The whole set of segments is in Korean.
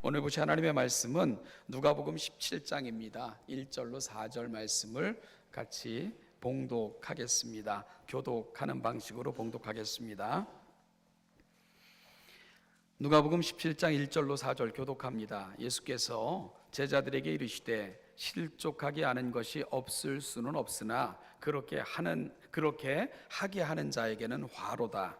오늘 보실 하나님의 말씀은 누가복음 17장입니다. 1절로 4절 말씀을 같이 봉독하겠습니다. 교독하는 방식으로 봉독하겠습니다. 누가복음 17장 1절로 4절 교독합니다. 예수께서 제자들에게 이르시되 실족하게 하는 것이 없을 수는 없으나 그렇게 하게 하는 자에게는 화로다.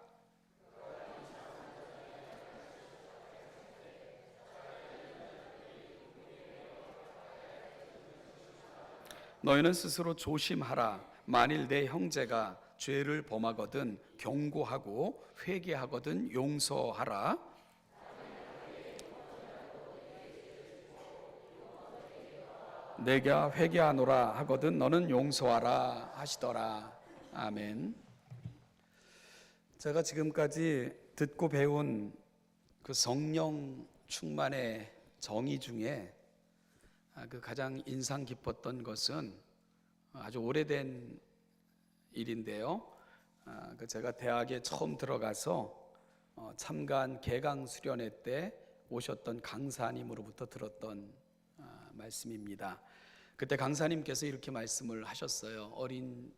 너희는 스스로 조심하라. 만일 내 형제가 죄를 범하거든 경고하고 회개하거든 용서하라. 내가 회개하노라 하거든 너는 용서하라 하시더라. 아멘. 제가 지금까지 듣고 배운 그 성령 충만의 정의 중에 그 가장 인상 깊었던 것은 아주 오래된 일인데요. 제가 대학에 처음 들어가서 참가한 개강 수련회 때 오셨던 강사님으로부터 들었던 말씀입니다. 그때 강사님께서 이렇게 말씀을 하셨어요. 어린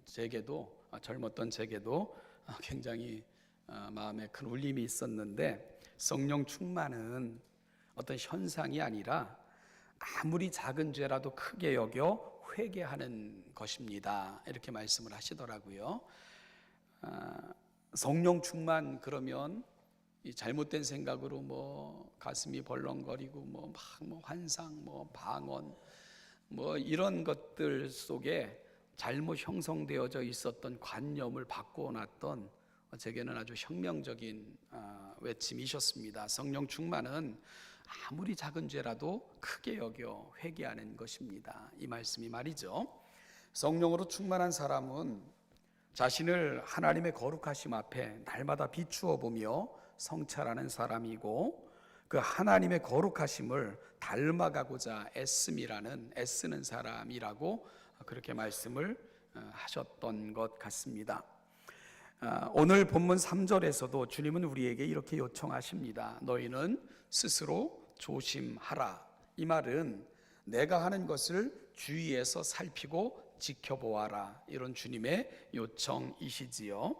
제게도 젊었던 제게도 굉장히 마음에 큰 울림이 있었는데, 성령 충만은 어떤 현상이 아니라 아무리 작은 죄라도 크게 여겨 회개하는 것입니다. 이렇게 말씀을 하시더라고요. 성령 충만 그러면 이 잘못된 생각으로 가슴이 벌렁거리고 환상, 방언 이런 것들 속에 잘못 형성되어져 있었던 관념을 바꿔놨던 제게는 아주 혁명적인 외침이셨습니다. 성령 충만은 아무리 작은 죄라도 크게 여겨 회개하는 것입니다. 이 말씀이 말이죠. 성령으로 충만한 사람은 자신을 하나님의 거룩하심 앞에 날마다 비추어 보며 성찰하는 사람이고, 그 하나님의 거룩하심을 닮아가고자 애쓰는 사람이라고 그렇게 말씀을 하셨던 것 같습니다. 오늘 본문 3절에서도 주님은 우리에게 이렇게 요청하십니다. 너희는 스스로 조심하라. 이 말은 내가 하는 것을 주의해서 살피고 지켜보아라, 이런 주님의 요청이시지요.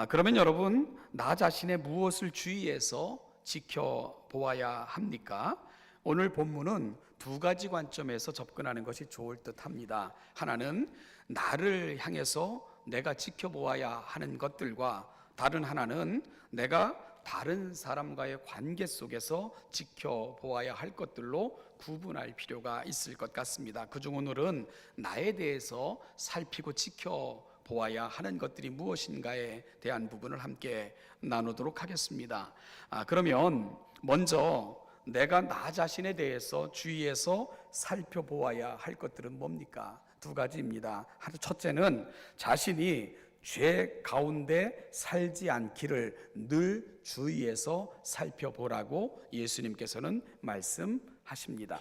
그러면 여러분, 나 자신의 무엇을 주의해서 지켜보아야 합니까? 오늘 본문은 두 가지 관점에서 접근하는 것이 좋을 듯 합니다. 하나는 나를 향해서 내가 지켜보아야 하는 것들과, 다른 하나는 내가 다른 사람과의 관계 속에서 지켜보아야 할 것들로 구분할 필요가 있을 것 같습니다. 그중 오늘은 나에 대해서 살피고 지켜보아야 하는 것들이 무엇인가에 대한 부분을 함께 나누도록 하겠습니다. 그러면 먼저 내가 나 자신에 대해서 주의해서 살펴보아야 할 것들은 뭡니까? 두 가지입니다. 첫째는 자신이 죄 가운데 살지 않기를 늘 주의해서 살펴보라고 예수님께서는 말씀하십니다.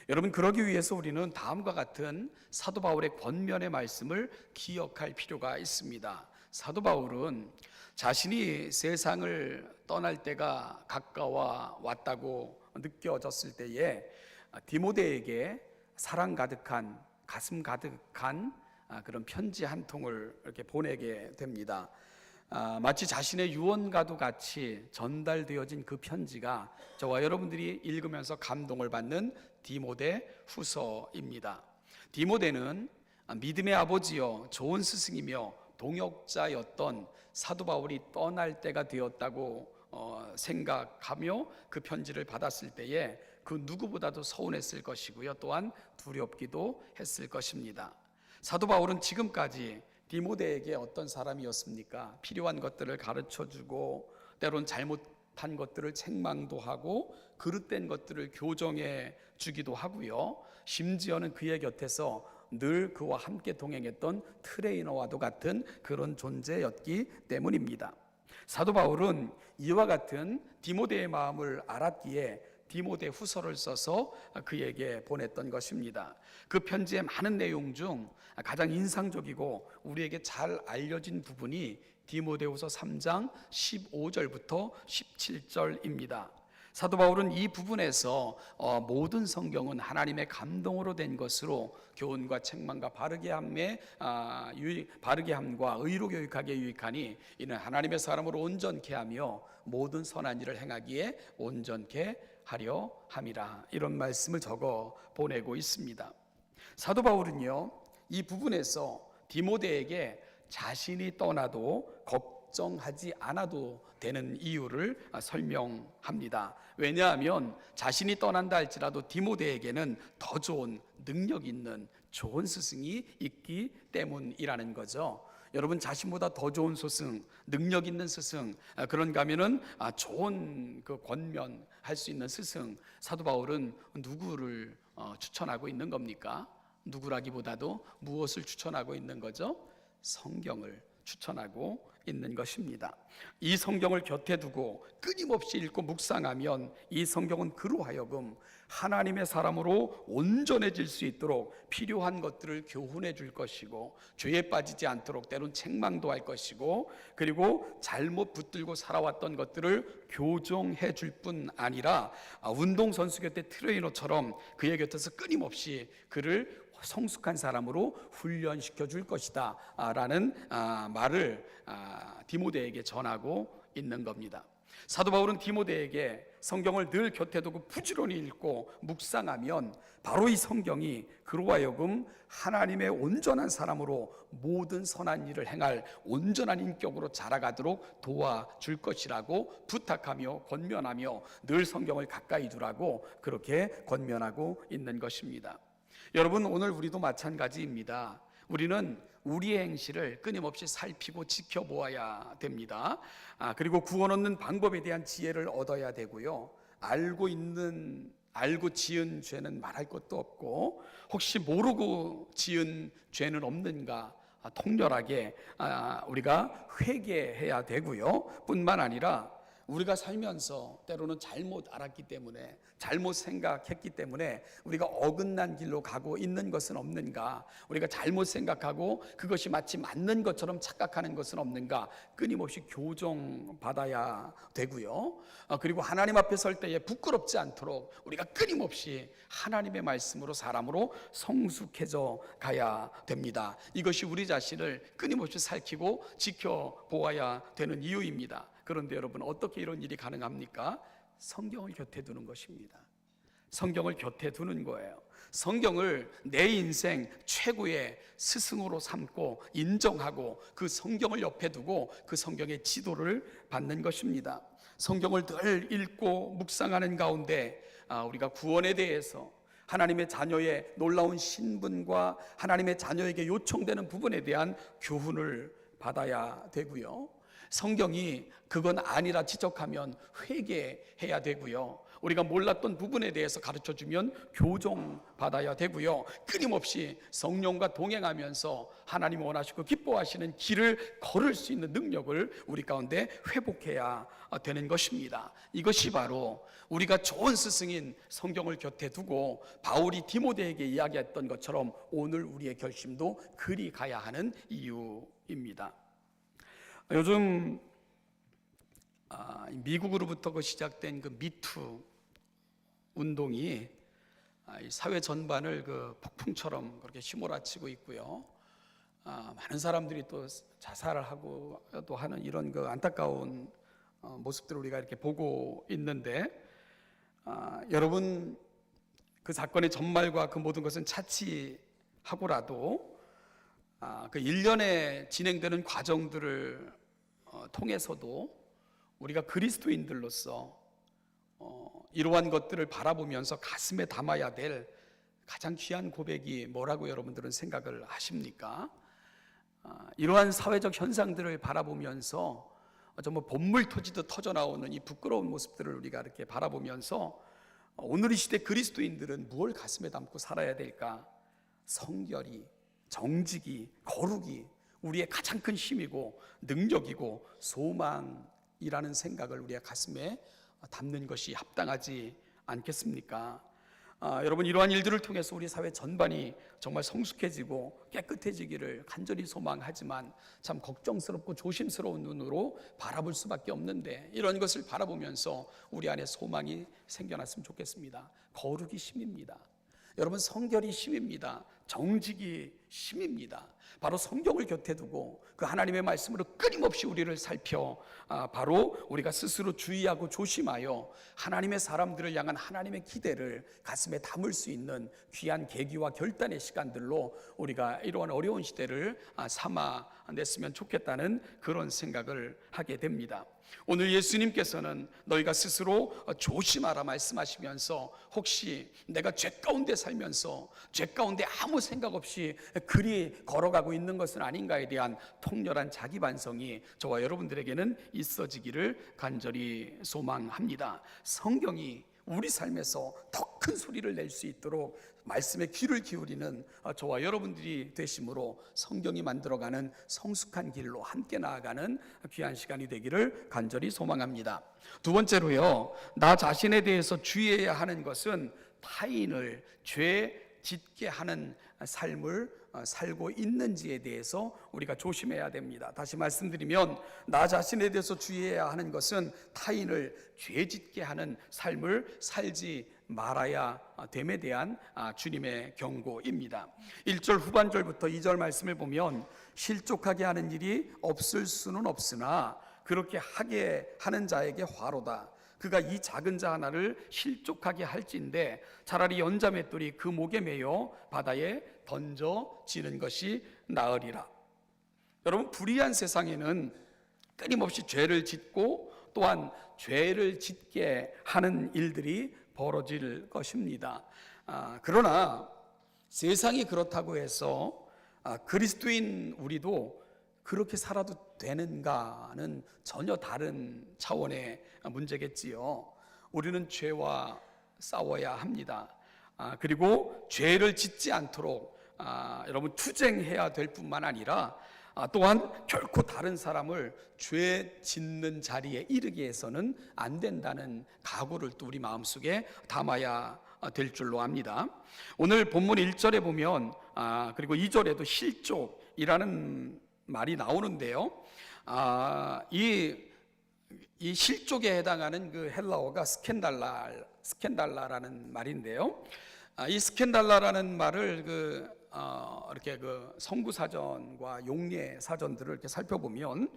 여러분, 그러기 위해서 우리는 다음과 같은 사도 바울의 권면의 말씀을 기억할 필요가 있습니다. 사도 바울은 자신이 세상을 떠날 때가 가까워 왔다고 느껴졌을 때에 디모데에게 사랑 가득한, 가슴 가득한 그런 편지 한 통을 이렇게 보내게 됩니다. 마치 자신의 유언과도 같이 전달되어진 그 편지가 저와 여러분들이 읽으면서 감동을 받는 디모데 후서입니다. 디모데는 믿음의 아버지요 좋은 스승이며 동역자였던 사도 바울이 떠날 때가 되었다고 생각하며 그 편지를 받았을 때에 그 누구보다도 서운했을 것이고요, 또한 두렵기도 했을 것입니다. 사도 바울은 지금까지 디모데에게 어떤 사람이었습니까? 필요한 것들을 가르쳐주고, 때론 잘못한 것들을 책망도 하고, 그릇된 것들을 교정해 주기도 하고요, 심지어는 그의 곁에서 늘 그와 함께 동행했던 트레이너와도 같은 그런 존재였기 때문입니다. 사도 바울은 이와 같은 디모데의 마음을 알았기에 디모데 후서를 써서 그에게 보냈던 것입니다. 그 편지의 많은 내용 중 가장 인상적이고 우리에게 잘 알려진 부분이 디모데후서 3장 15절부터 17절입니다. 사도 바울은 이 부분에서 모든 성경은 하나님의 감동으로 된 것으로 교훈과 책망과 바르게 함과 의로 교육하기에 유익하니 이는 하나님의 사람으로 온전케 하며 모든 선한 일을 행하기에 온전케 하려 함이라. 이런 말씀을 적어 보내고 있습니다. 사도 바울은요, 이 부분에서 디모데에게 자신이 떠나도 걱정하지 않아도 되는 이유를 설명합니다. 왜냐하면 자신이 떠난다 할지라도 디모데에게는 더 좋은 능력 있는 좋은 스승이 있기 때문이라는 거죠. 여러분, 자신보다 더 좋은 스승, 능력 있는 스승, 그런가 하면은 좋은 그 권면할 수 있는 스승, 사도 바울은 누구를 추천하고 있는 겁니까? 누구라기보다도 무엇을 추천하고 있는 거죠? 성경을 추천하고 있는 것입니다. 이 성경을 곁에 두고 끊임없이 읽고 묵상하면 이 성경은 그로 하여금 하나님의 사람으로 온전해질 수 있도록 필요한 것들을 교훈해 줄 것이고, 죄에 빠지지 않도록 때론 책망도 할 것이고, 그리고 잘못 붙들고 살아왔던 것들을 교정해 줄 뿐 아니라 운동선수 곁에 트레이너처럼 그의 곁에서 끊임없이 그를 성숙한 사람으로 훈련시켜 줄 것이다 라는 말을 디모데에게 전하고 있는 겁니다. 사도 바울은 디모데에게 성경을 늘 곁에 두고 부지런히 읽고 묵상하면 바로 이 성경이 그로 하여금 하나님의 온전한 사람으로 모든 선한 일을 행할 온전한 인격으로 자라가도록 도와줄 것이라고 부탁하며 권면하며 늘 성경을 가까이 두라고 그렇게 권면하고 있는 것입니다. 여러분, 오늘 우리도 마찬가지입니다. 우리는 우리의 행실을 끊임없이 살피고 지켜보아야 됩니다. 그리고 구원 얻는 방법에 대한 지혜를 얻어야 되고요. 알고 지은 죄는 말할 것도 없고, 혹시 모르고 지은 죄는 없는가 통렬하게 우리가 회개해야 되고요. 뿐만 아니라 우리가 살면서 때로는 잘못 알았기 때문에, 잘못 생각했기 때문에 우리가 어긋난 길로 가고 있는 것은 없는가, 우리가 잘못 생각하고 그것이 마치 맞는 것처럼 착각하는 것은 없는가 끊임없이 교정받아야 되고요. 그리고 하나님 앞에 설 때에 부끄럽지 않도록 우리가 끊임없이 하나님의 말씀으로 사람으로 성숙해져 가야 됩니다. 이것이 우리 자신을 끊임없이 살피고 지켜보아야 되는 이유입니다. 그런데 여러분, 어떻게 이런 일이 가능합니까? 성경을 곁에 두는 것입니다. 성경을 곁에 두는 거예요. 성경을 내 인생 최고의 스승으로 삼고 인정하고 그 성경을 옆에 두고 그 성경의 지도를 받는 것입니다. 성경을 늘 읽고 묵상하는 가운데 우리가 구원에 대해서, 하나님의 자녀의 놀라운 신분과 하나님의 자녀에게 요청되는 부분에 대한 교훈을 받아야 되고요. 성경이 그건 아니라 지적하면 회개해야 되고요. 우리가 몰랐던 부분에 대해서 가르쳐주면 교정받아야 되고요. 끊임없이 성령과 동행하면서 하나님 원하시고 기뻐하시는 길을 걸을 수 있는 능력을 우리 가운데 회복해야 되는 것입니다. 이것이 바로 우리가 좋은 스승인 성경을 곁에 두고 바울이 디모데에게 이야기했던 것처럼 오늘 우리의 결심도 그리 가야 하는 이유입니다. 요즘 미국으로부터 시작된 그 미투 운동이 사회 전반을 그 폭풍처럼 그렇게 휘몰아치고 있고요. 많은 사람들이 또 자살을 하고 또 하는 이런 그 안타까운 모습들을 우리가 이렇게 보고 있는데, 여러분, 그 사건의 전말과 그 모든 것은 차치하고라도 그 일련의 진행되는 과정들을 통해서도 우리가 그리스도인들로서 이러한 것들을 바라보면서 가슴에 담아야 될 가장 귀한 고백이 뭐라고 여러분들은 생각을 하십니까? 이러한 사회적 현상들을 바라보면서 정말 본물 터지듯 터져나오는 이 부끄러운 모습들을 우리가 이렇게 바라보면서 오늘 이 시대 그리스도인들은 무엇을 가슴에 담고 살아야 될까? 성결이, 정직이, 거룩이 우리의 가장 큰 힘이고 능력이고 소망이라는 생각을 우리의 가슴에 담는 것이 합당하지 않겠습니까? 여러분, 이러한 일들을 통해서 우리 사회 전반이 정말 성숙해지고 깨끗해지기를 간절히 소망하지만 참 걱정스럽고 조심스러운 눈으로 바라볼 수밖에 없는데, 이런 것을 바라보면서 우리 안에 소망이 생겨났으면 좋겠습니다. 거룩이 힘입니다. 여러분, 성결이 힘입니다. 정직이 힘입니다. 바로 성경을 곁에 두고 그 하나님의 말씀으로 끊임없이 우리를 살펴 바로 우리가 스스로 주의하고 조심하여 하나님의 사람들을 향한 하나님의 기대를 가슴에 담을 수 있는 귀한 계기와 결단의 시간들로 우리가 이러한 어려운 시대를 삼아냈으면 좋겠다는 그런 생각을 하게 됩니다. 오늘 예수님께서는 너희가 스스로 조심하라 말씀하시면서, 혹시 내가 죄 가운데 살면서 죄 가운데 아무 생각 없이 그리 걸어가고 있는 것은 아닌가에 대한 통렬한 자기 반성이 저와 여러분들에게는 있어지기를 간절히 소망합니다. 성경이 우리 삶에서 더 큰 소리를 낼 수 있도록 말씀에 귀를 기울이는 저와 여러분들이 되심으로 성경이 만들어가는 성숙한 길로 함께 나아가는 귀한 시간이 되기를 간절히 소망합니다. 두 번째로요, 나 자신에 대해서 주의해야 하는 것은 타인을 죄 짓게 하는 삶을 살고 있는지에 대해서 우리가 조심해야 됩니다. 다시 말씀드리면, 나 자신에 대해서 주의해야 하는 것은 타인을 죄 짓게 하는 삶을 살지 말아야 됨에 대한 주님의 경고입니다. 1절 후반절부터 2절 말씀을 보면, 실족하게 하는 일이 없을 수는 없으나 그렇게 하게 하는 자에게 화로다. 그가 이 작은 자 하나를 실족하게 할진대 차라리 연자맷돌이 그 목에 매여 바다에 던져지는 것이 나으리라. 여러분, 불의한 세상에는 끊임없이 죄를 짓고 또한 죄를 짓게 하는 일들이 벌어질 것입니다. 그러나 세상이 그렇다고 해서 그리스도인 우리도 그렇게 살아도 되는가는 전혀 다른 차원의 문제겠지요. 우리는 죄와 싸워야 합니다. 그리고 죄를 짓지 않도록 여러분 투쟁해야 될 뿐만 아니라 또한 결코 다른 사람을 죄 짓는 자리에 이르게 해서는 안 된다는 각오를 또 우리 마음속에 담아야 될 줄로 압니다. 오늘 본문 1절에 보면 그리고 2절에도 실족이라는 말이 나오는데요. 이 실족에 해당하는 그 헬라어가 스캔달라라는 말인데요. 이 스캔달라라는 말을 이렇게 성구 사전과 용례 사전들을 이렇게 살펴보면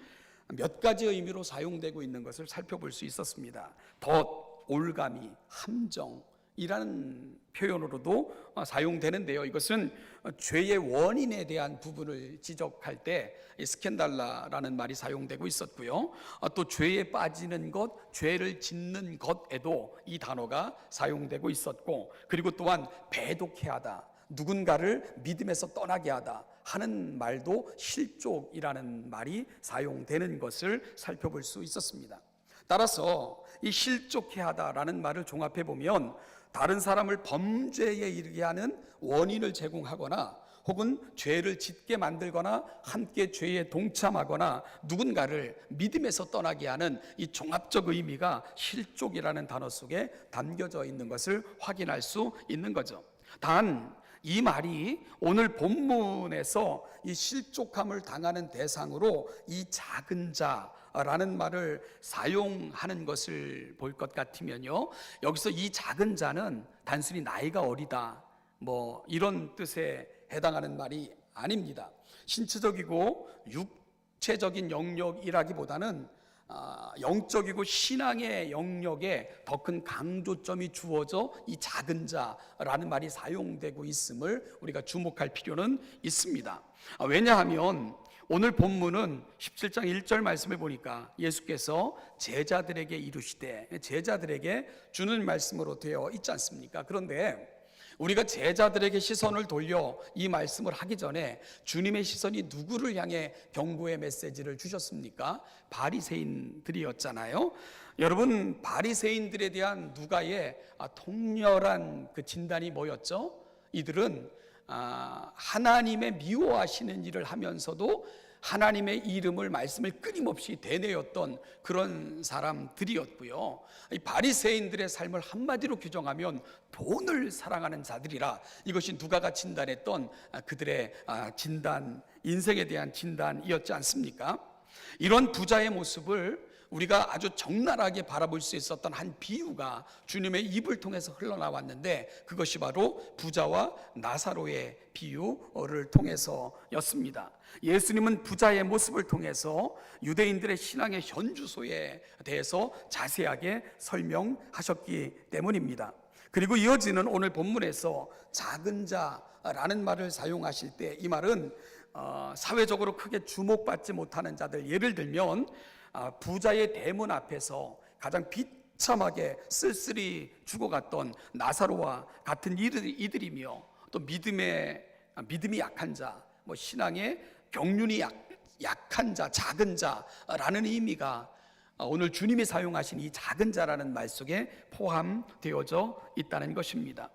몇 가지 의미로 사용되고 있는 것을 살펴볼 수 있었습니다. 덫, 올가미, 함정이라는 표현으로도 사용되는데요. 이것은 죄의 원인에 대한 부분을 지적할 때 이 스캔달라라는 말이 사용되고 있었고요. 또 죄에 빠지는 것, 죄를 짓는 것에도 이 단어가 사용되고 있었고, 그리고 또한 배독해 하다, 누군가를 믿음에서 떠나게 하다 하는 말도 실족이라는 말이 사용되는 것을 살펴볼 수 있었습니다. 따라서 이 실족해 하다라는 말을 종합해 보면, 다른 사람을 범죄에 이르게 하는 원인을 제공하거나 혹은 죄를 짓게 만들거나 함께 죄에 동참하거나 누군가를 믿음에서 떠나게 하는 이 종합적 의미가 실족이라는 단어 속에 담겨져 있는 것을 확인할 수 있는 거죠. 단 이 말이 오늘 본문에서 이 실족함을 당하는 대상으로 이 작은 자라는 말을 사용하는 것을 볼 것 같으면요, 여기서 이 작은 자는 단순히 나이가 어리다 이런 뜻에 해당하는 말이 아닙니다. 신체적이고 육체적인 영역이라기보다는 영적이고 신앙의 영역에 더 큰 강조점이 주어져 이 작은 자라는 말이 사용되고 있음을 우리가 주목할 필요는 있습니다. 왜냐하면 오늘 본문은 17장 1절 말씀을 보니까 예수께서 제자들에게 이르시되, 제자들에게 주는 말씀으로 되어 있지 않습니까? 그런데 우리가 제자들에게 시선을 돌려 이 말씀을 하기 전에 주님의 시선이 누구를 향해 경고의 메시지를 주셨습니까? 바리새인들이었잖아요. 여러분, 바리새인들에 대한 누가의 통렬한 그 진단이 뭐였죠? 이들은 하나님의 미워하시는 일을 하면서도 하나님의 이름을 말씀을 끊임없이 되뇌었던 그런 사람들이었고요. 이 바리새인들의 삶을 한마디로 규정하면 돈을 사랑하는 자들이라, 이것이 누가가 진단했던 그들의 진단, 인생에 대한 진단이었지 않습니까? 이런 부자의 모습을 우리가 아주 적나라하게 바라볼 수 있었던 한 비유가 주님의 입을 통해서 흘러나왔는데, 그것이 바로 부자와 나사로의 비유를 통해서였습니다. 예수님은 부자의 모습을 통해서 유대인들의 신앙의 현주소에 대해서 자세하게 설명하셨기 때문입니다. 그리고 이어지는 오늘 본문에서 작은 자라는 말을 사용하실 때, 이 말은 사회적으로 크게 주목받지 못하는 자들, 예를 들면 부자의 대문 앞에서 가장 비참하게 쓸쓸히 죽어갔던 나사로와 같은 이들이며, 또 믿음이 약한 자, 신앙의 경륜이 약한 자, 작은 자라는 의미가 오늘 주님이 사용하신 이 작은 자라는 말 속에 포함되어져 있다는 것입니다.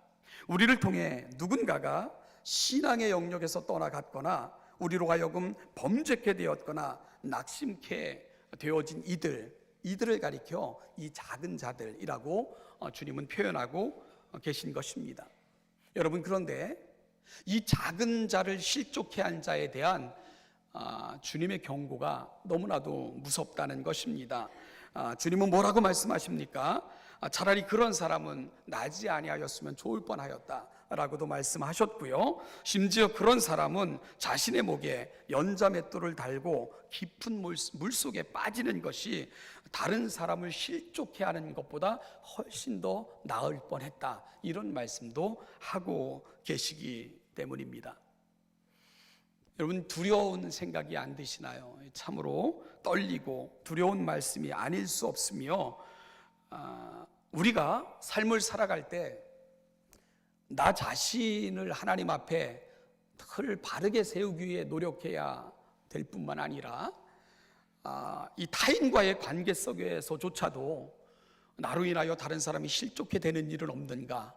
우리를 통해 누군가가 신앙의 영역에서 떠나갔거나 우리로 하여금 범죄케 되었거나 낙심케 되어진 이들을 가리켜 이 작은 자들이라고 주님은 표현하고 계신 것입니다. 여러분, 그런데 이 작은 자를 실족해 한 자에 대한 주님의 경고가 너무나도 무섭다는 것입니다. 주님은 뭐라고 말씀하십니까? 차라리 그런 사람은 나지 아니하였으면 좋을 뻔하였다 라고도 말씀하셨고요. 심지어 그런 사람은 자신의 목에 연자맷돌을 달고 깊은 물속에 빠지는 것이 다른 사람을 실족해 하는 것보다 훨씬 더 나을 뻔했다, 이런 말씀도 하고 계시기 때문입니다. 여러분, 두려운 생각이 안 드시나요? 참으로 떨리고 두려운 말씀이 아닐 수 없으며, 우리가 삶을 살아갈 때 나 자신을 하나님 앞에 늘 바르게 세우기 위해 노력해야 될 뿐만 아니라 이 타인과의 관계 속에서조차도 나로 인하여 다른 사람이 실족해 되는 일은 없는가,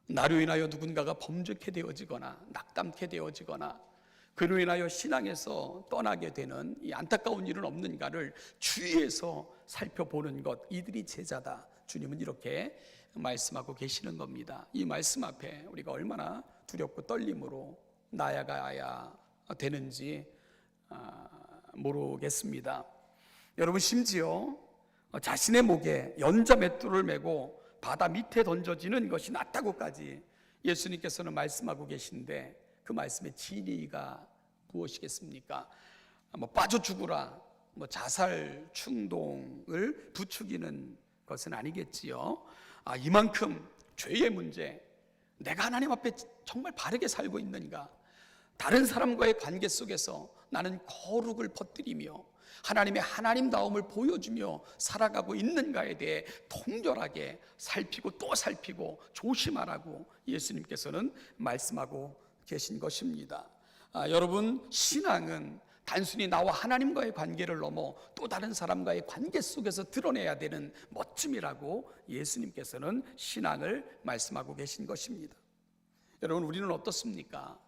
나로 인하여 누군가가 범죄케 되어지거나 낙담케 되어지거나 그로 인하여 신앙에서 떠나게 되는 이 안타까운 일은 없는가를 주위에서 살펴보는 것, 이들이 제자다, 주님은 이렇게 말씀하고 계시는 겁니다. 이 말씀 앞에 우리가 얼마나 두렵고 떨림으로 나아가야 되는지 모르겠습니다. 여러분, 심지어 자신의 목에 연자맷돌을 메고 바다 밑에 던져지는 것이 낫다고까지 예수님께서는 말씀하고 계신데, 그 말씀의 진리가 무엇이겠습니까? 빠져 죽으라, 자살 충동을 부추기는 것은 아니겠지요. 이만큼 죄의 문제, 내가 하나님 앞에 정말 바르게 살고 있는가, 다른 사람과의 관계 속에서 나는 거룩을 퍼뜨리며 하나님의 하나님다움을 보여주며 살아가고 있는가에 대해 통렬하게 살피고 또 살피고 조심하라고 예수님께서는 말씀하고 계신 것입니다. 여러분, 신앙은 단순히 나와 하나님과의 관계를 넘어 또 다른 사람과의 관계 속에서 드러내야 되는 멋짐이라고 예수님께서는 신앙을 말씀하고 계신 것입니다. 여러분, 우리는 어떻습니까?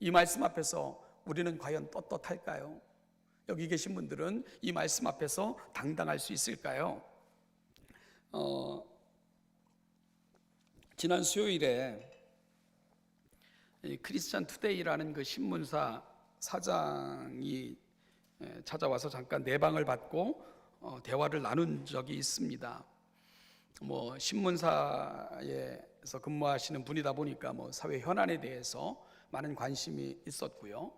이 말씀 앞에서 우리는 과연 떳떳할까요? 여기 계신 분들은 이 말씀 앞에서 당당할 수 있을까요? 지난 수요일에 크리스찬 투데이라는 그 신문사 사장이 찾아와서 잠깐 내방을 받고 대화를 나눈 적이 있습니다. 신문사에서 근무하시는 분이다 보니까 사회 현안에 대해서 많은 관심이 있었고요.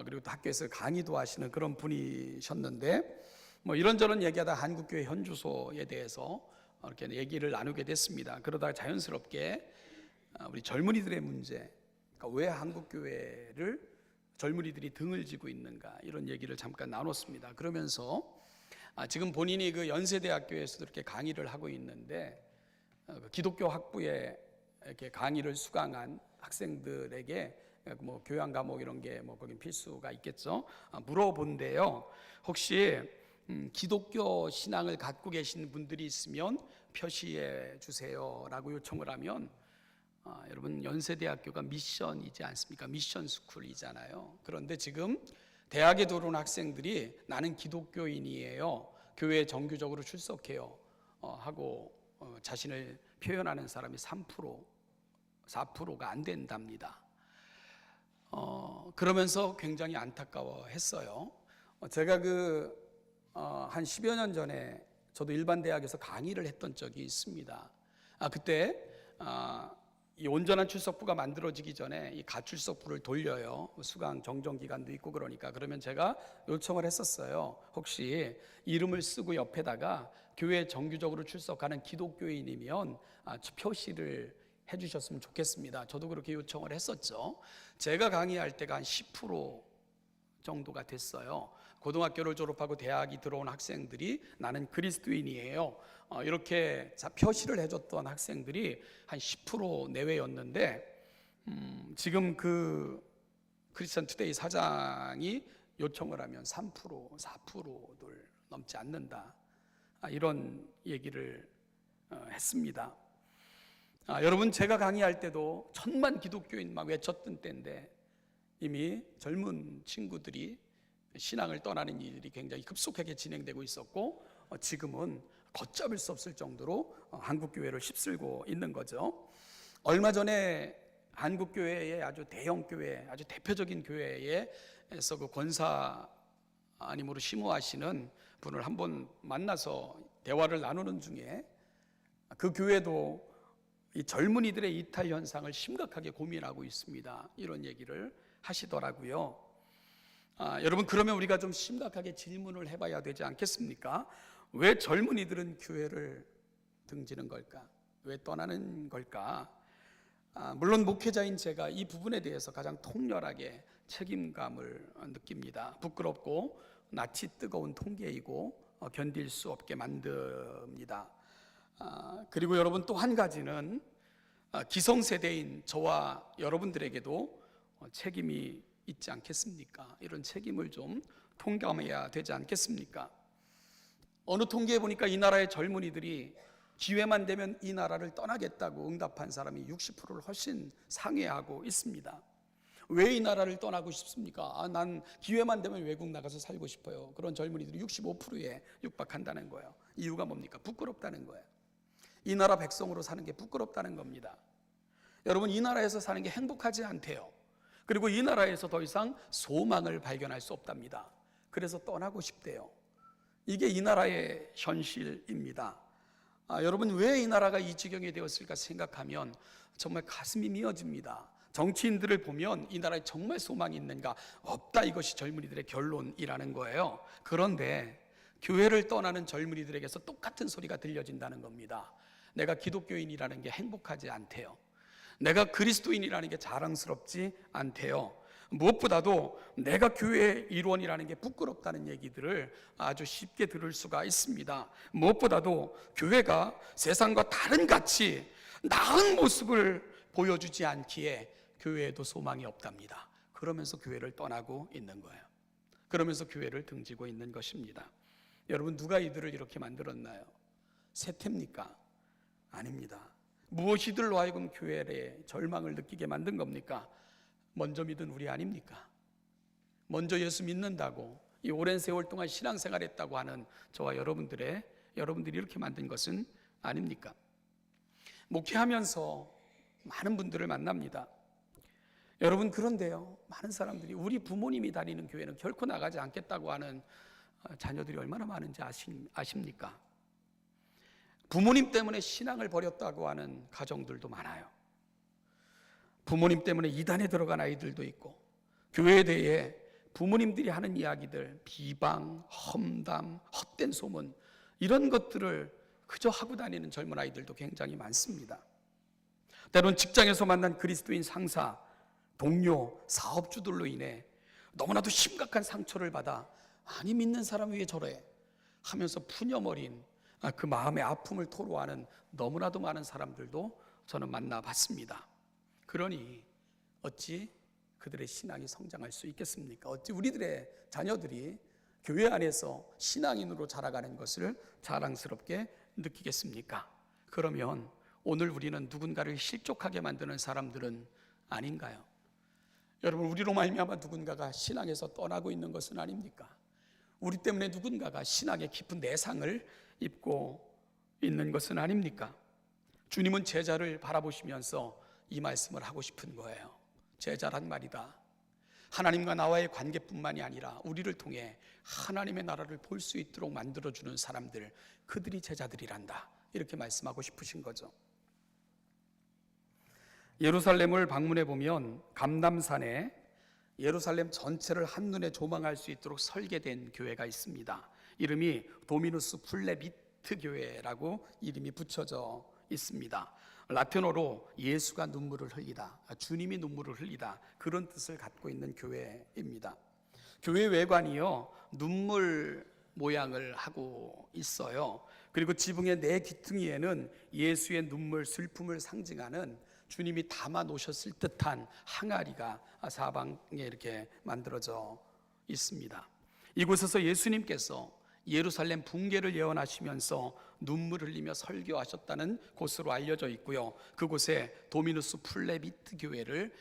그리고 또 학교에서 강의도 하시는 그런 분이셨는데, 이런저런 얘기하다 한국교회 현주소에 대해서 이렇게 얘기를 나누게 됐습니다. 그러다가 자연스럽게 우리 젊은이들의 문제, 그러니까 왜 한국교회를 젊은이들이 등을 지고 있는가, 이런 얘기를 잠깐 나눴습니다. 그러면서 지금 본인이 그 연세대학교에서도 이렇게 강의를 하고 있는데, 기독교 학부에 이렇게 강의를 수강한 학생들에게 교양 과목 이런 게 거긴 필수가 있겠죠. 물어본데요, 혹시 기독교 신앙을 갖고 계신 분들이 있으면 표시해 주세요라고 요청을 하면, 여러분, 연세대학교가 미션이지 않습니까? 미션 스쿨이잖아요. 그런데 지금 대학에 들어온 학생들이 나는 기독교인이에요, 교회에 정규적으로 출석해요 하고 자신을 표현하는 사람이 3%, 4%가 안 된답니다. 그러면서 굉장히 안타까워했어요. 제가 한 10여 년 전에 저도 일반 대학에서 강의를 했던 적이 있습니다. 그때 이 온전한 출석부가 만들어지기 전에 이 가출석부를 돌려요. 수강 정정 기간도 있고 그러니까. 그러면 제가 요청을 했었어요. 혹시 이름을 쓰고 옆에다가 교회 정규적으로 출석하는 기독교인이면 표시를 해주셨으면 좋겠습니다. 저도 그렇게 요청을 했었죠. 제가 강의할 때가 한 10% 정도가 됐어요. 고등학교를 졸업하고 대학이 들어온 학생들이 나는 그리스도인이에요 이렇게 표시를 해줬던 학생들이 한 10% 내외였는데 지금 크리스천 투데이 사장이 요청을 하면 3%, 4%를 넘지 않는다, 이런 얘기를 했습니다. 여러분, 제가 강의할 때도 1000만 기독교인 막 외쳤던 때인데 이미 젊은 친구들이 신앙을 떠나는 일이 굉장히 급속하게 진행되고 있었고 지금은 걷잡을 수 없을 정도로 한국교회를 휩쓸고 있는 거죠. 얼마 전에 한국교회의 아주 대형 교회, 아주 대표적인 교회에서 권사님으로 심호하시는 분을 한번 만나서 대화를 나누는 중에 그 교회도 이 젊은이들의 이탈 현상을 심각하게 고민하고 있습니다, 이런 얘기를 하시더라고요. 여러분, 그러면 우리가 좀 심각하게 질문을 해봐야 되지 않겠습니까? 왜 젊은이들은 교회를 등지는 걸까? 왜 떠나는 걸까? 물론 목회자인 제가 이 부분에 대해서 가장 통렬하게 책임감을 느낍니다. 부끄럽고 낯이 뜨거운 통계이고 견딜 수 없게 만듭니다. 그리고 여러분, 또 한 가지는 기성세대인 저와 여러분들에게도 책임이 있지 않겠습니까? 이런 책임을 좀 통감해야 되지 않겠습니까? 어느 통계에 보니까 이 나라의 젊은이들이 기회만 되면 이 나라를 떠나겠다고 응답한 사람이 60%를 훨씬 상회하고 있습니다. 왜 이 나라를 떠나고 싶습니까? 난 기회만 되면 외국 나가서 살고 싶어요. 그런 젊은이들이 65%에 육박한다는 거예요. 이유가 뭡니까? 부끄럽다는 거예요. 이 나라 백성으로 사는 게 부끄럽다는 겁니다. 여러분, 이 나라에서 사는 게 행복하지 않대요. 그리고 이 나라에서 더 이상 소망을 발견할 수 없답니다. 그래서 떠나고 싶대요. 이게 이 나라의 현실입니다. 여러분, 왜 이 나라가 이 지경이 되었을까 생각하면 정말 가슴이 미어집니다. 정치인들을 보면 이 나라에 정말 소망이 있는가? 없다. 이것이 젊은이들의 결론이라는 거예요. 그런데 교회를 떠나는 젊은이들에게서 똑같은 소리가 들려진다는 겁니다. 내가 기독교인이라는 게 행복하지 않대요. 내가 그리스도인이라는 게 자랑스럽지 않대요. 무엇보다도 내가 교회의 일원이라는 게 부끄럽다는 얘기들을 아주 쉽게 들을 수가 있습니다. 무엇보다도 교회가 세상과 다른 같이 나은 모습을 보여주지 않기에 교회에도 소망이 없답니다. 그러면서 교회를 떠나고 있는 거예요. 그러면서 교회를 등지고 있는 것입니다. 여러분, 누가 이들을 이렇게 만들었나요? 세태입니까? 아닙니다. 무엇이들로 하여금 교회에 절망을 느끼게 만든 겁니까? 먼저 믿은 우리 아닙니까? 먼저 예수 믿는다고 이 오랜 세월 동안 신앙생활했다고 하는 저와 여러분들이 이렇게 만든 것은 아닙니까? 목회하면서 많은 분들을 만납니다. 여러분, 그런데요, 많은 사람들이 우리 부모님이 다니는 교회는 결코 나가지 않겠다고 하는 자녀들이 얼마나 많은지 아십니까? 부모님 때문에 신앙을 버렸다고 하는 가정들도 많아요. 부모님 때문에 이단에 들어간 아이들도 있고, 교회에 대해 부모님들이 하는 이야기들, 비방, 험담, 헛된 소문, 이런 것들을 그저 하고 다니는 젊은 아이들도 굉장히 많습니다. 때론 직장에서 만난 그리스도인 상사, 동료, 사업주들로 인해 너무나도 심각한 상처를 받아 아니, 믿는 사람이 왜 저래? 하면서 푸념어린 그 마음의 아픔을 토로하는 너무나도 많은 사람들도 저는 만나봤습니다. 그러니 어찌 그들의 신앙이 성장할 수 있겠습니까? 어찌 우리들의 자녀들이 교회 안에서 신앙인으로 자라가는 것을 자랑스럽게 느끼겠습니까? 그러면 오늘 우리는 누군가를 실족하게 만드는 사람들은 아닌가요? 여러분, 우리로 말미암아 누군가가 신앙에서 떠나고 있는 것은 아닙니까? 우리 때문에 누군가가 신앙의 깊은 내상을 입고 있는 것은 아닙니까? 주님은 제자를 바라보시면서 이 말씀을 하고 싶은 거예요. 제자란 말이다, 하나님과 나와의 관계뿐만이 아니라 우리를 통해 하나님의 나라를 볼 수 있도록 만들어주는 사람들, 그들이 제자들이란다, 이렇게 말씀하고 싶으신 거죠. 예루살렘을 방문해 보면 감람산에 예루살렘 전체를 한눈에 조망할 수 있도록 설계된 교회가 있습니다. 이름이 도미누스 플레비트 교회라고 이름이 붙여져 있습니다. 라틴어로 예수가 눈물을 흘리다, 주님이 눈물을 흘리다, 그런 뜻을 갖고 있는 교회입니다. 교회 외관이요, 눈물 모양을 하고 있어요. 그리고 지붕의 네 귀퉁이에는 예수의 눈물, 슬픔을 상징하는 주님이 담아 놓으셨을 듯한 항아리가 사방에 이렇게 만들어져 있습니다. 이곳에서 예수님께서 예루살렘 붕괴를 예언하시면서 눈물을 흘리며 설교하셨다는 곳으로 알려져 있고요, 그곳에 도미누스 플레비트 교회를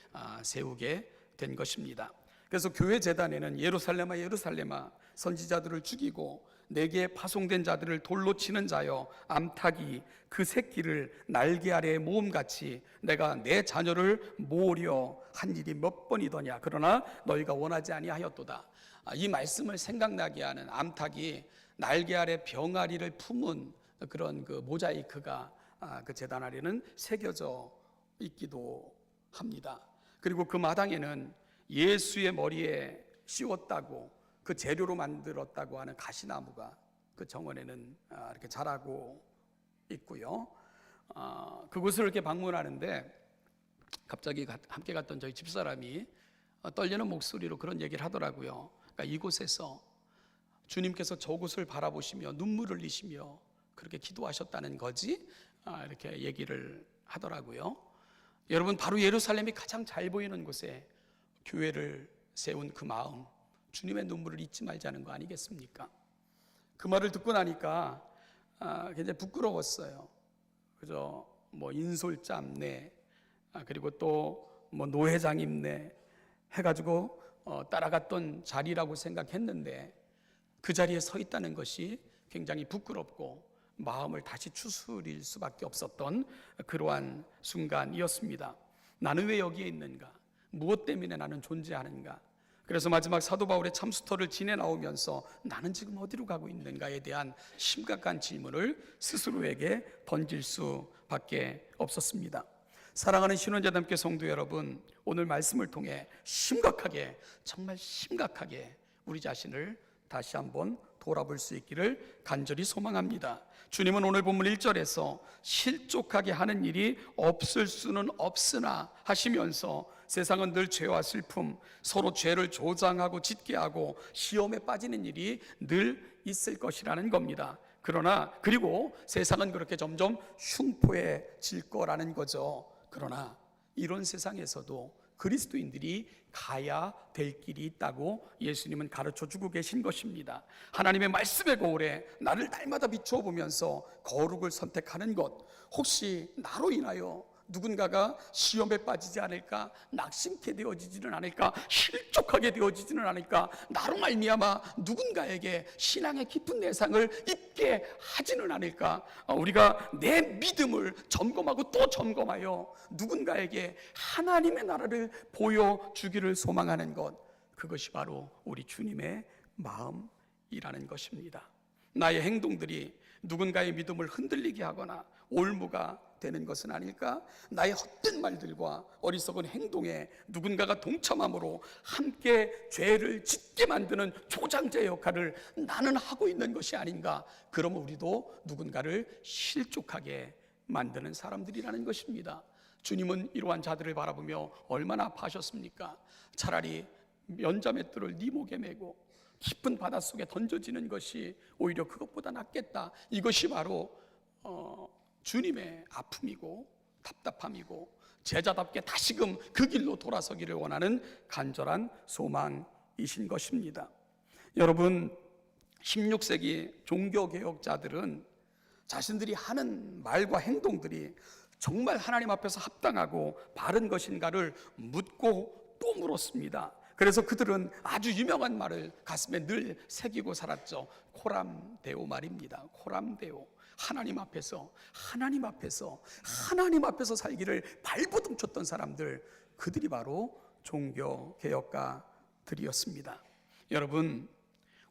세우게 된 것입니다. 그래서 교회 제단에는 예루살렘아 예루살렘아, 선지자들을 죽이고 내게 파송된 자들을 돌로 치는 자여, 암탉이 그 새끼를 날개 아래에 모음같이 내가 내 자녀를 모으려 한 일이 몇 번이더냐, 그러나 너희가 원하지 아니하였도다. 이 말씀을 생각나게 하는, 암탉이 날개 아래 병아리를 품은 그런 그 모자이크가 그 제단 아래는 새겨져 있기도 합니다. 그리고 그 마당에는 예수의 머리에 씌웠다고, 그 재료로 만들었다고 하는 가시나무가 그 정원에는 이렇게 자라고 있고요. 그곳을 이렇게 방문하는데 갑자기 함께 갔던 저희 집사람이 떨리는 목소리로 그런 얘기를 하더라고요. 그러니까 이곳에서 주님께서 저곳을 바라보시며 눈물을 흘리시며 그렇게 기도하셨다는 거지, 이렇게 얘기를 하더라고요. 여러분, 바로 예루살렘이 가장 잘 보이는 곳에 교회를 세운 그 마음, 주님의 눈물을 잊지 말자는 거 아니겠습니까? 그 말을 듣고 나니까 굉장히 부끄러웠어요. 그저 뭐 인솔짬내, 그리고 또 뭐 노회장임내 해가지고 따라갔던 자리라고 생각했는데, 그 자리에 서 있다는 것이 굉장히 부끄럽고 마음을 다시 추스릴 수밖에 없었던 그러한 순간이었습니다. 나는 왜 여기에 있는가? 무엇 때문에 나는 존재하는가? 그래서 마지막 사도 바울의 참수터를 지내 나오면서 나는 지금 어디로 가고 있는가에 대한 심각한 질문을 스스로에게 던질 수밖에 없었습니다. 사랑하는 신원자담교 성도 여러분, 오늘 말씀을 통해 심각하게, 정말 심각하게 우리 자신을 다시 한번 돌아볼 수 있기를 간절히 소망합니다. 주님은 오늘 본문 1절에서 실족하게 하는 일이 없을 수는 없으나 하시면서 세상은 늘 죄와 슬픔, 서로 죄를 조장하고 짓게 하고 시험에 빠지는 일이 늘 있을 것이라는 겁니다. 그리고 세상은 그렇게 점점 흉포해질 거라는 거죠. 그러나 이런 세상에서도 그리스도인들이 가야 될 길이 있다고 예수님은 가르쳐 주고 계신 것입니다. 하나님의 말씀의 거울에 나를 날마다 비추어 보면서 거룩을 선택하는 것, 혹시 나로 인하여 누군가가 시험에 빠지지 않을까, 낙심케 되어지지는 않을까, 실족하게 되어지지는 않을까, 나로 말미암아 누군가에게 신앙의 깊은 내상을 입게 하지는 않을까, 우리가 내 믿음을 점검하고 또 점검하여 누군가에게 하나님의 나라를 보여주기를 소망하는 것, 그것이 바로 우리 주님의 마음이라는 것입니다. 나의 행동들이 누군가의 믿음을 흔들리게 하거나 올무가 되는 것은 아닐까? 나의 헛된 말들과 어리석은 행동에 누군가가 동참함으로 함께 죄를 짓게 만드는 조장자 역할을 나는 하고 있는 것이 아닌가? 그러면 우리도 누군가를 실족하게 만드는 사람들이라는 것입니다. 주님은 이러한 자들을 바라보며 얼마나 아파하셨습니까? 차라리 면자맷돌을 네 목에 메고 깊은 바닷속에 던져지는 것이 오히려 그것보다 낫겠다. 이것이 바로 주님의 아픔이고 답답함이고 제자답게 다시금 그 길로 돌아서기를 원하는 간절한 소망이신 것입니다. 여러분, 16세기 종교개혁자들은 자신들이 하는 말과 행동들이 정말 하나님 앞에서 합당하고 바른 것인가를 묻고 또 물었습니다. 그래서 그들은 아주 유명한 말을 가슴에 늘 새기고 살았죠. 코람데오 말입니다. 코람데오. 하나님 앞에서 살기를 발버둥 쳤던 사람들, 그들이 바로 종교개혁가들이었습니다. 여러분,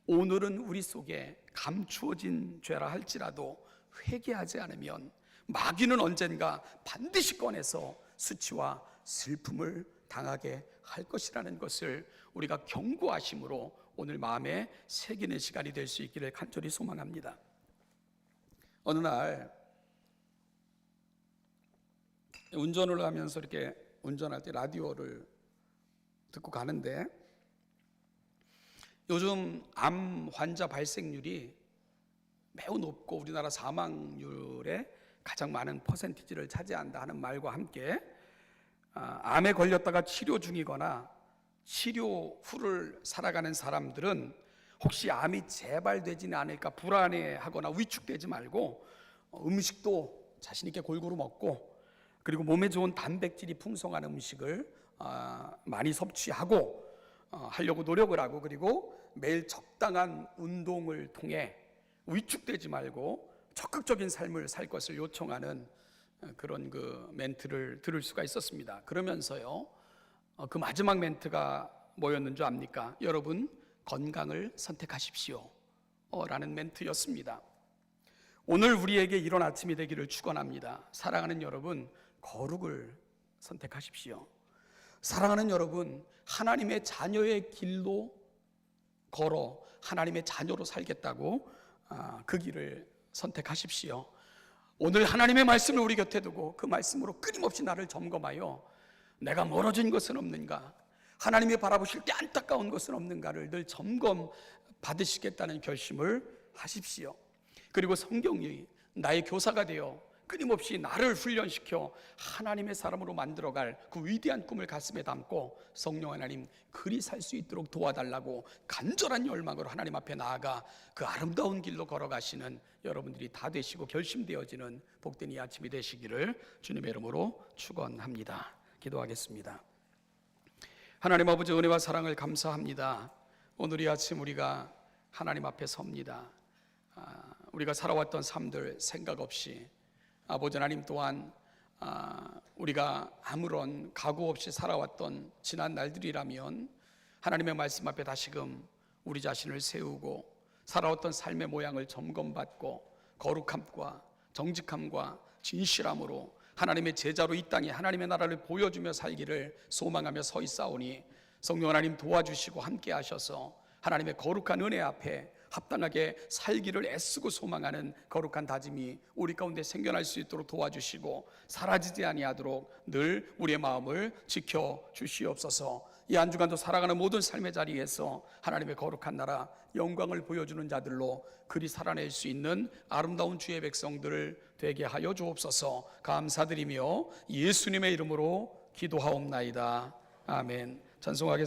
오늘은 우리 속에 감추어진 죄라 할지라도 회개하지 않으면 마귀는 언젠가 반드시 꺼내서 수치와 슬픔을 당하게 할 것이라는 것을 우리가 경고하심으로 오늘 마음에 새기는 시간이 될 수 있기를 간절히 소망합니다. 어느 날 운전을 하면서 이렇게 운전할 때 라디오를 듣고 가는데, 요즘 암 환자 발생률이 매우 높고 우리나라 사망률의 가장 많은 퍼센티지를 차지한다 하는 말과 함께, 암에 걸렸다가 치료 중이거나 치료 후를 살아가는 사람들은 혹시 암이 재발되지는 않을까 불안해하거나 위축되지 말고 음식도 자신 있게 골고루 먹고, 그리고 몸에 좋은 단백질이 풍성한 음식을 많이 섭취하고 하려고 노력을 하고, 그리고 매일 적당한 운동을 통해 위축되지 말고 적극적인 삶을 살 것을 요청하는 그런 그 멘트를 들을 수가 있었습니다. 그러면서요, 그 마지막 멘트가 뭐였는 줄 압니까? 여러분, 건강을 선택하십시오 라는 멘트였습니다. 오늘 우리에게 이런 아침이 되기를 축원합니다. 사랑하는 여러분, 거룩을 선택하십시오. 사랑하는 여러분, 하나님의 자녀의 길로 걸어 하나님의 자녀로 살겠다고 그 길을 선택하십시오. 오늘 하나님의 말씀을 우리 곁에 두고 그 말씀으로 끊임없이 나를 점검하여 내가 멀어진 것은 없는가, 하나님이 바라보실 때 안타까운 것은 없는가를 늘 점검 받으시겠다는 결심을 하십시오. 그리고 성경이 나의 교사가 되어 끊임없이 나를 훈련시켜 하나님의 사람으로 만들어갈 그 위대한 꿈을 가슴에 담고 성령 하나님 그리 살 수 있도록 도와달라고 간절한 열망으로 하나님 앞에 나아가 그 아름다운 길로 걸어가시는 여러분들이 다 되시고 결심되어지는 복된 이 아침이 되시기를 주님의 이름으로 축원합니다. 기도하겠습니다. 하나님 아버지, 은혜와 사랑을 감사합니다. 오늘 이 아침 우리가 하나님 앞에 섭니다. 우리가 살아왔던 삶들 생각 없이, 아버지 하나님 또한 우리가 아무런 각오 없이 살아왔던 지난 날들이라면 하나님의 말씀 앞에 다시금 우리 자신을 세우고 살아왔던 삶의 모양을 점검받고 거룩함과 정직함과 진실함으로 하나님의 제자로 이 땅에 하나님의 나라를 보여주며 살기를 소망하며 서 있사오니 성령 하나님 도와주시고 함께 하셔서 하나님의 거룩한 은혜 앞에 합당하게 살기를 애쓰고 소망하는 거룩한 다짐이 우리 가운데 생겨날 수 있도록 도와주시고 사라지지 아니하도록 늘 우리의 마음을 지켜주시옵소서. 이 한 주간도 살아가는 모든 삶의 자리에서 하나님의 거룩한 나라 영광을 보여주는 자들로 그리 살아낼 수 있는 아름다운 주의 백성들을 되게 하여 주옵소서. 감사드리며 예수님의 이름으로 기도하옵나이다. 아멘. 찬송하겠습니다.